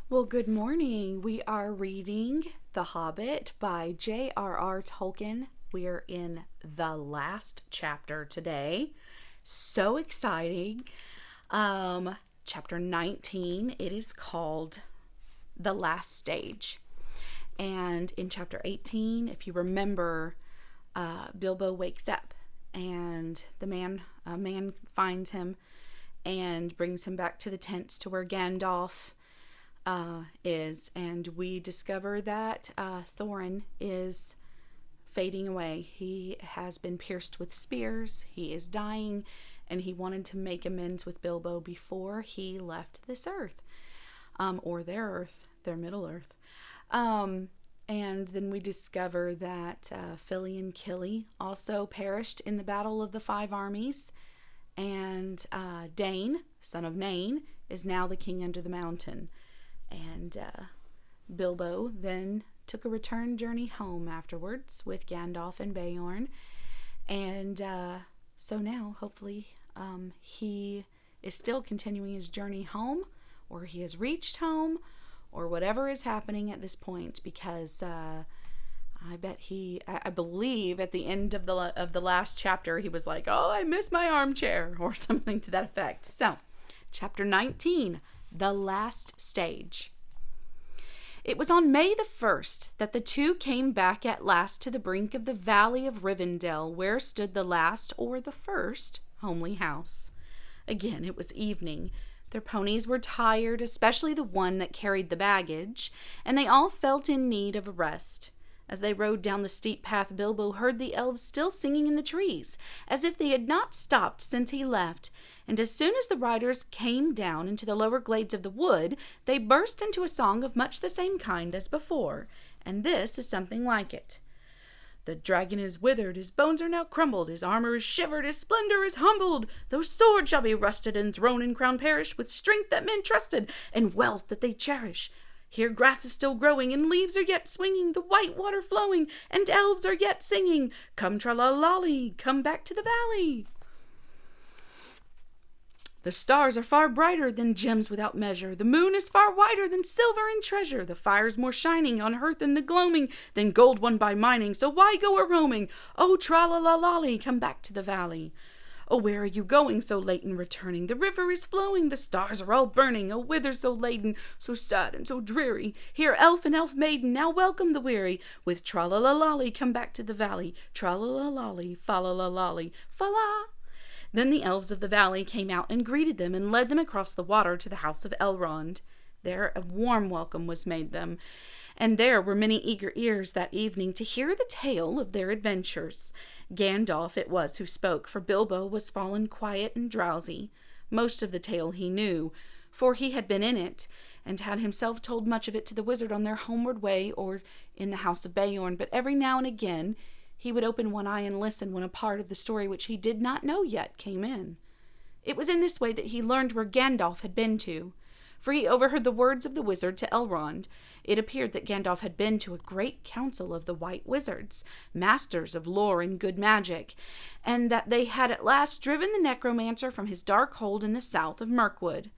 Well, good morning. We are reading The Hobbit by J.R.R. Tolkien. We are in the last chapter today. So exciting. Chapter 19. It is called The Last Stage. And in chapter 18, if you remember, Bilbo wakes up and a man finds him and brings him back to the tents to where Gandalf is, and we discover that Thorin is fading away. He has been pierced with spears, he is dying, and he wanted to make amends with Bilbo before he left this earth, or their earth, their Middle Earth. And then we discover that Fili and Kili also perished in the Battle of the Five Armies, and Dain, son of Nain, is now the king under the mountain. And Bilbo then took a return journey home afterwards with Gandalf and Beorn. And so now, hopefully, he is still continuing his journey home, or he has reached home, or whatever is happening at this point, because I believe at the end of the last chapter, he was like, "Oh, I miss my armchair," or something to that effect. So, chapter 19. The Last Stage. It was on May the 1st that the two came back at last to the brink of the valley of Rivendell, where stood the last, or the first, homely house. Again, it was evening. Their ponies were tired, especially the one that carried the baggage, and they all felt in need of a rest. As they rode down the steep path, Bilbo heard the elves still singing in the trees, as if they had not stopped since he left, and as soon as the riders came down into the lower glades of the wood, they burst into a song of much the same kind as before, and this is something like it. The dragon is withered, his bones are now crumbled, his armor is shivered, his splendor is humbled. Those swords shall be rusted, and throne and crown perish, with strength that men trusted, and wealth that they cherish. Here grass is still growing, and leaves are yet swinging, the white water flowing, and elves are yet singing. Come tra-la-lolly, come back to the valley. The stars are far brighter than gems without measure. The moon is far whiter than silver and treasure. The fire's more shining on hearth in the gloaming than gold won by mining. So why go a-roaming? Oh, tra-la-la-lolly, come back to the valley. Oh, where are you going so late in returning? The river is flowing, the stars are all burning. Oh, whither so laden, so sad and so dreary? Here, elf and elf maiden, now welcome the weary. With tra-la-la-lolly, come back to the valley. Tra-la-la-lolly, fa-la-la-lolly, fa-la. Then the elves of the valley came out and greeted them and led them across the water to the house of Elrond. There a warm welcome was made them, and there were many eager ears that evening to hear the tale of their adventures. Gandalf it was who spoke, for Bilbo was fallen quiet and drowsy. Most of the tale he knew, for he had been in it, and had himself told much of it to the wizard on their homeward way or in the house of Beorn, but every now and again he would open one eye and listen when a part of the story which he did not know yet came in. It was in this way that he learned where Gandalf had been to, for he overheard the words of the wizard to Elrond. It appeared that Gandalf had been to a great council of the White Wizards, masters of lore and good magic, and that they had at last driven the necromancer from his dark hold in the south of Mirkwood.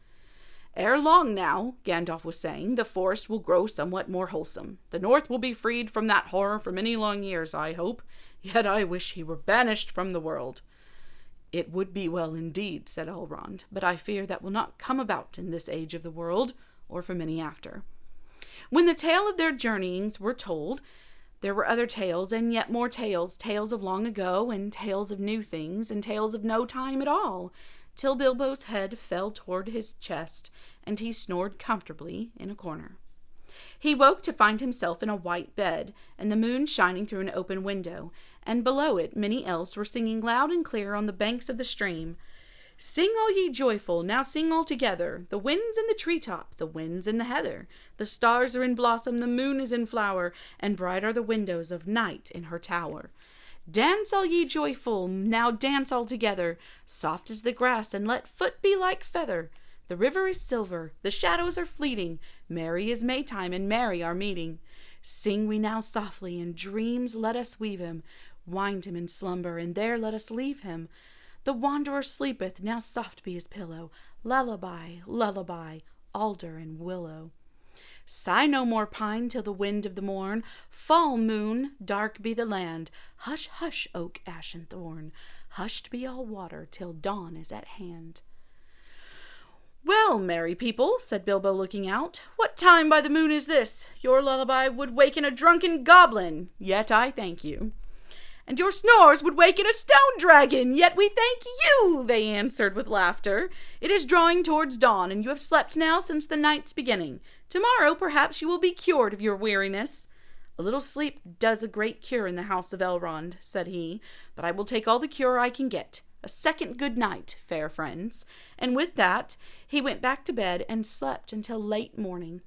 Ere long now, Gandalf was saying, the forest will grow somewhat more wholesome. The north will be freed from that horror for many long years, I hope. Yet I wish he were banished from the world. It would be well indeed, said Elrond, but I fear that will not come about in this age of the world, or for many after. When the tale of their journeyings were told, there were other tales, and yet more tales, tales of long ago, and tales of new things, and tales of no time at all, till Bilbo's head fell toward his chest, and he snored comfortably in a corner. He woke to find himself in a white bed, and the moon shining through an open window, and below it many elves were singing loud and clear on the banks of the stream. Sing all ye joyful, now sing all together. The wind's in the treetop, the wind's in the heather. The stars are in blossom, the moon is in flower, and bright are the windows of night in her tower. Dance all ye joyful, now dance all together. Soft is the grass, and let foot be like feather. The river is silver, the shadows are fleeting. Merry is Maytime, and merry our meeting. Sing we now softly, in dreams let us weave him. Wind him in slumber, and there let us leave him. The wanderer sleepeth, now soft be his pillow. Lullaby, lullaby, alder and willow. Sigh no more, pine, till the wind of the morn. Fall, moon, dark be the land. Hush, hush, oak, ash, and thorn. Hushed be all water till dawn is at hand. Well, merry people, said Bilbo, looking out, what time by the moon is this? Your lullaby would waken a drunken goblin, yet I thank you. And your snores would waken a stone dragon, yet we thank you, they answered with laughter. It is drawing towards dawn, and you have slept now since the night's beginning. Tomorrow, perhaps, you will be cured of your weariness. A little sleep does a great cure in the house of Elrond, said he, but I will take all the cure I can get. A second good night, fair friends. And with that, he went back to bed and slept until late morning.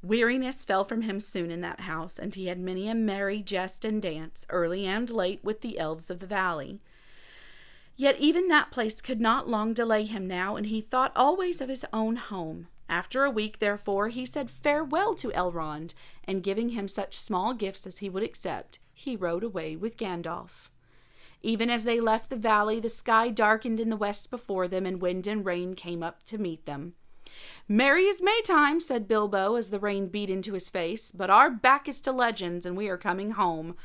Weariness fell from him soon in that house, and he had many a merry jest and dance, early and late, with the elves of the valley. Yet even that place could not long delay him now, and he thought always of his own home. After a week, therefore, he said farewell to Elrond, and giving him such small gifts as he would accept, he rode away with Gandalf. Even as they left the valley, the sky darkened in the west before them, and wind and rain came up to meet them. Merry as Maytime, said Bilbo, as the rain beat into his face, but our back is to legends, and we are coming home.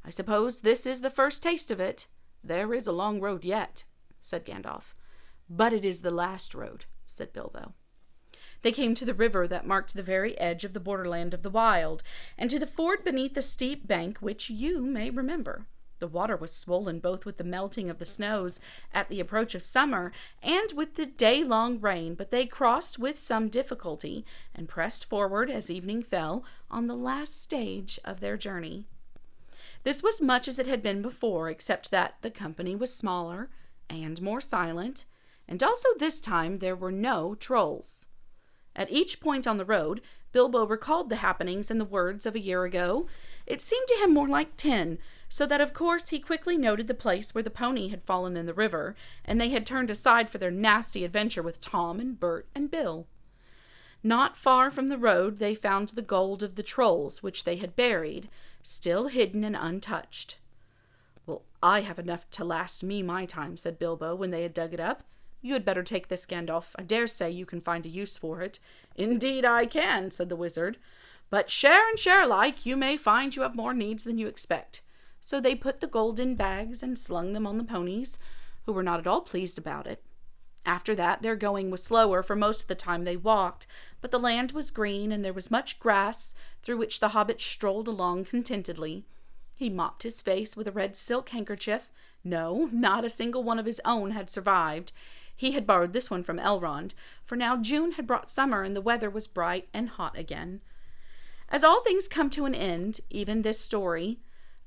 I suppose this is the first taste of it. There is a long road yet, said Gandalf. But it is the last road, said Bilbo. They came to the river that marked the very edge of the borderland of the wild, and to the ford beneath the steep bank which you may remember. The water was swollen both with the melting of the snows at the approach of summer and with the day-long rain, but they crossed with some difficulty and pressed forward as evening fell on the last stage of their journey. This was much as it had been before, except that the company was smaller and more silent, and also this time there were no trolls. At each point on the road, Bilbo recalled the happenings and the words of a year ago. It seemed to him more like 10, so that of course he quickly noted the place where the pony had fallen in the river, and they had turned aside for their nasty adventure with Tom and Bert and Bill. Not far from the road they found the gold of the trolls, which they had buried, still hidden and untouched. Well, I have enough to last me my time, said Bilbo, when they had dug it up. You had better take this, Gandalf. I dare say you can find a use for it. Indeed I can, said the wizard. But share and share alike, you may find you have more needs than you expect. So they put the gold in bags and slung them on the ponies, who were not at all pleased about it. After that, their going was slower, for most of the time they walked, but the land was green, and there was much grass, through which the hobbit strolled along contentedly. He mopped his face with a red silk handkerchief. No, not a single one of his own had survived. He had borrowed this one from Elrond, for now June had brought summer, and the weather was bright and hot again. As all things come to an end, even this story,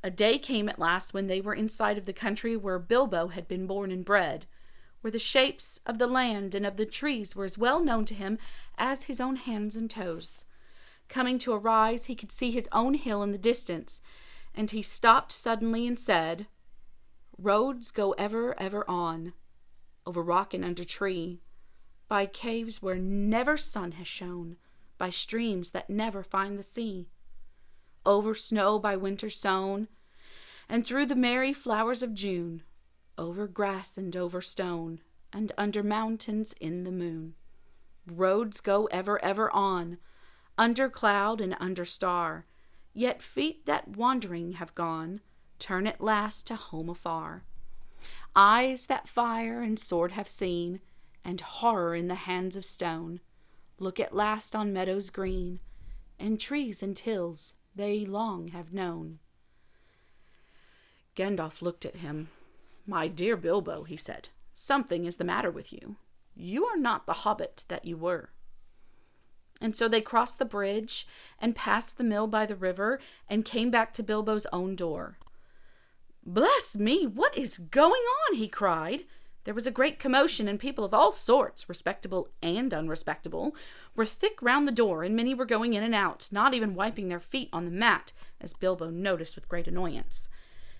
a day came at last when they were in sight of the country where Bilbo had been born and bred, where the shapes of the land and of the trees were as well known to him as his own hands and toes. Coming to a rise, he could see his own hill in the distance, and he stopped suddenly and said, "Roads go ever, ever on, over rock and under tree, by caves where never sun has shone, by streams that never find the sea, over snow by winter sown, and through the merry flowers of June, over grass and over stone, and under mountains in the moon. Roads go ever, ever on, under cloud and under star, yet feet that wandering have gone, turn at last to home afar. Eyes that fire and sword have seen, and horror in the hands of stone, look at last on meadows green, and trees and hills they long have known." Gandalf looked at him. "My dear Bilbo," he said, "something is the matter with you. You are not the hobbit that you were." And so they crossed the bridge and passed the mill by the river and came back to Bilbo's own door. "Bless me, what is going on?" he cried. There was a great commotion, and people of all sorts, respectable and unrespectable, were thick round the door, and many were going in and out, not even wiping their feet on the mat, as Bilbo noticed with great annoyance.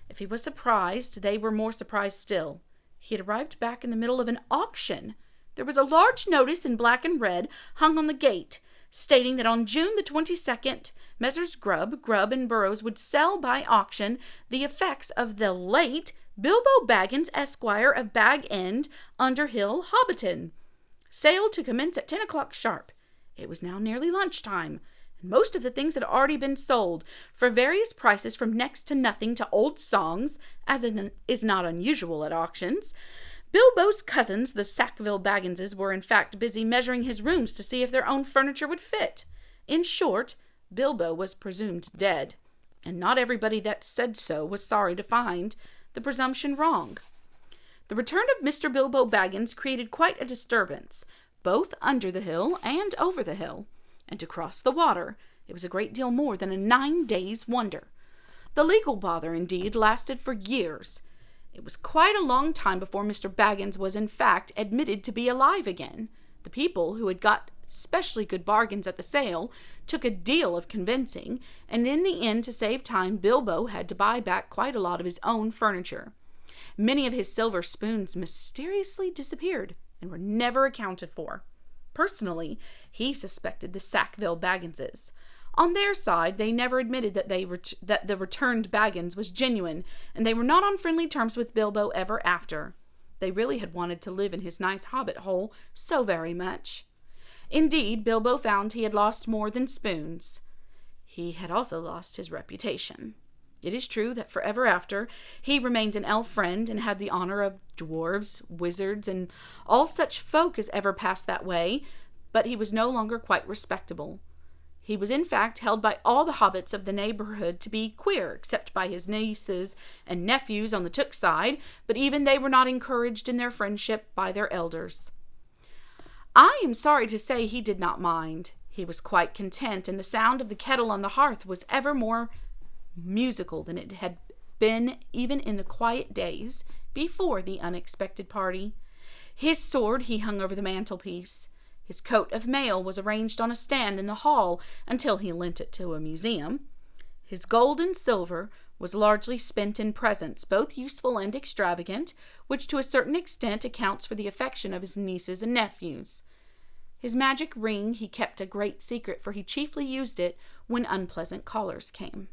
If he was surprised, they were more surprised still. He had arrived back in the middle of an auction. There was a large notice in black and red hung on the gate, stating that on June the 22nd, Messrs. Grubb, and Burrows would sell by auction the effects of the late Bilbo Baggins, Esquire of Bag End, Underhill, Hobbiton. Sale to commence at 10 o'clock sharp. It was now nearly lunchtime, and most of the things had already been sold, for various prices from next to nothing to old songs, as is not unusual at auctions. Bilbo's cousins, the Sackville Bagginses, were in fact busy measuring his rooms to see if their own furniture would fit. In short, Bilbo was presumed dead, and not everybody that said so was sorry to find the presumption wrong. The return of Mr. Bilbo Baggins created quite a disturbance, both under the hill and over the hill, and to cross the water, it was a great deal more than a 9 days' wonder. The legal bother, indeed, lasted for years. It was quite a long time before Mr. Baggins was in fact admitted to be alive again. The people, who had got especially good bargains at the sale, took a deal of convincing, and in the end, to save time, Bilbo had to buy back quite a lot of his own furniture. Many of his silver spoons mysteriously disappeared and were never accounted for. Personally, he suspected the Sackville Bagginses. On their side, they never admitted that the returned Baggins was genuine, and they were not on friendly terms with Bilbo ever after. They really had wanted to live in his nice hobbit hole so very much. Indeed, Bilbo found he had lost more than spoons. He had also lost his reputation. It is true that forever after, he remained an elf friend and had the honor of dwarves, wizards, and all such folk as ever passed that way, but he was no longer quite respectable. He was in fact held by all the hobbits of the neighborhood to be queer, except by his nieces and nephews on the Took side, but even they were not encouraged in their friendship by their elders. I am sorry to say he did not mind. He was quite content, and the sound of the kettle on the hearth was ever more musical than it had been even in the quiet days before the unexpected party. His sword he hung over the mantelpiece. His coat of mail was arranged on a stand in the hall until he lent it to a museum. His gold and silver was largely spent in presents, both useful and extravagant, which to a certain extent accounts for the affection of his nieces and nephews. His magic ring he kept a great secret, for he chiefly used it when unpleasant callers came.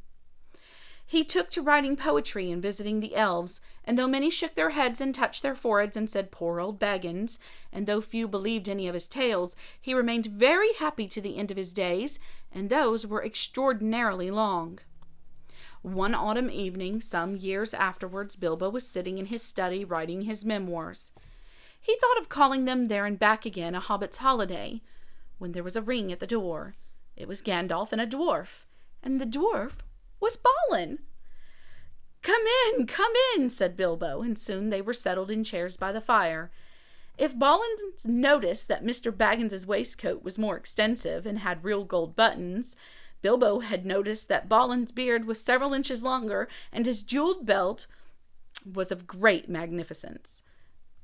He took to writing poetry and visiting the elves, and though many shook their heads and touched their foreheads and said, "Poor old Baggins," and though few believed any of his tales, he remained very happy to the end of his days, and those were extraordinarily long. One autumn evening, some years afterwards, Bilbo was sitting in his study writing his memoirs. He thought of calling them There and Back Again, a Hobbit's Holiday, when there was a ring at the door. It was Gandalf and a dwarf, and the dwarf was Balin. Come in, said Bilbo, and soon they were settled in chairs by the fire. If Balin noticed that Mr. Baggins's waistcoat was more extensive and had real gold buttons, Bilbo had noticed that Balin's beard was several inches longer, and his jeweled belt was of great magnificence.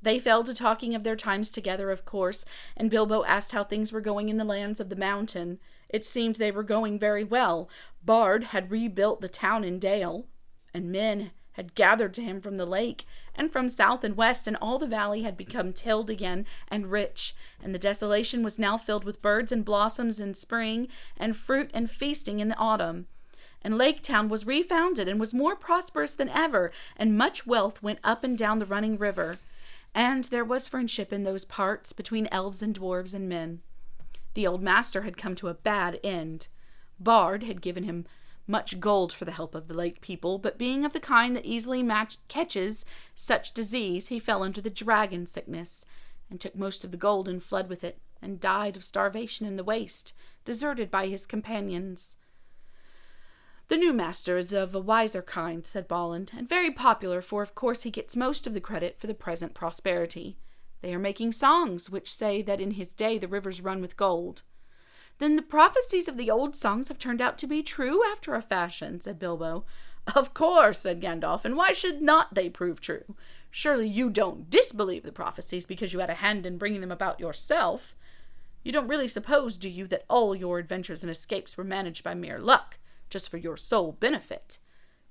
They fell to talking of their times together, of course, and Bilbo asked how things were going in the lands of the mountain. It seemed they were going very well. Bard had rebuilt the town in Dale, and men had gathered to him from the lake, and from south and west, and all the valley had become tilled again and rich, and the desolation was now filled with birds and blossoms in spring, and fruit and feasting in the autumn. And Lake Town was refounded and was more prosperous than ever, and much wealth went up and down the running river. And there was friendship in those parts between elves and dwarves and men. The old master had come to a bad end. Bard had given him much gold for the help of the lake people, but being of the kind that easily catches such disease, he fell under the dragon sickness, and took most of the gold and fled with it, and died of starvation in the waste, deserted by his companions. The new master is of a wiser kind, said Balin, and very popular, for of course he gets most of the credit for the present prosperity. They are making songs which say that in his day the rivers run with gold. Then the prophecies of the old songs have turned out to be true after a fashion, said Bilbo. Of course, said Gandalf, and why should not they prove true? Surely you don't disbelieve the prophecies because you had a hand in bringing them about yourself. You don't really suppose, do you, that all your adventures and escapes were managed by mere luck, just for your sole benefit?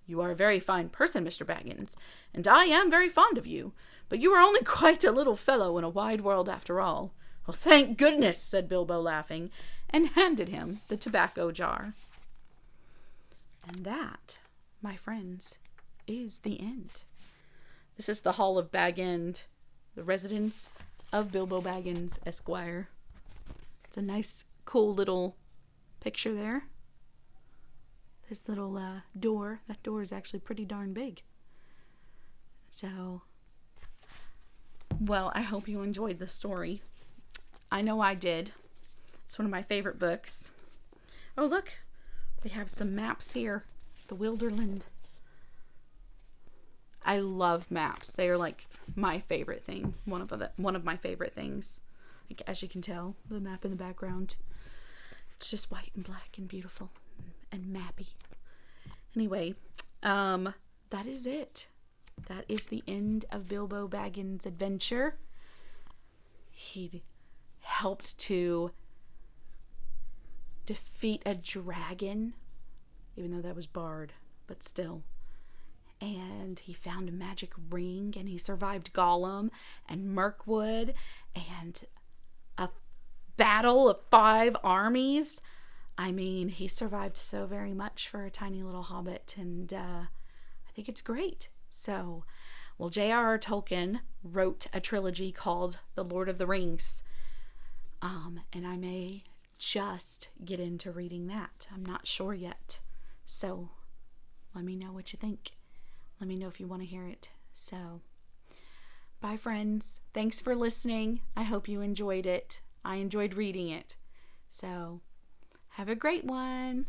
You are a very fine person, Mr. Baggins, and I am very fond of you, but you are only quite a little fellow in a wide world after all. Well, thank goodness, said Bilbo, laughing, and handed him the tobacco jar. And that, my friends, is the end. This is the Hall of Bag End, the residence of Bilbo Baggins, Esquire. It's a nice, cool little picture there. This little door. That door is actually pretty darn big. So, well, I hope you enjoyed the story. I know I did. It's one of my favorite books. Oh, look. We have some maps here. The Wilderland. I love maps. They are like my favorite thing. One of my favorite things. Like, as you can tell, the map in the background. It's just white and black and beautiful and mappy. Anyway, that is it. That is the end of Bilbo Baggins' adventure. He helped to defeat a dragon, even though that was Bard, but still. And he found a magic ring, and he survived Gollum and Mirkwood and a battle of 5 armies. I mean, he survived so very much for a tiny little hobbit, and I think it's great. So, well, J.R.R. Tolkien wrote a trilogy called The Lord of the Rings, and I may just get into reading that. I'm not sure yet. So, let me know what you think. Let me know if you want to hear it. So, bye, friends. Thanks for listening. I hope you enjoyed it. I enjoyed reading it. So, have a great one.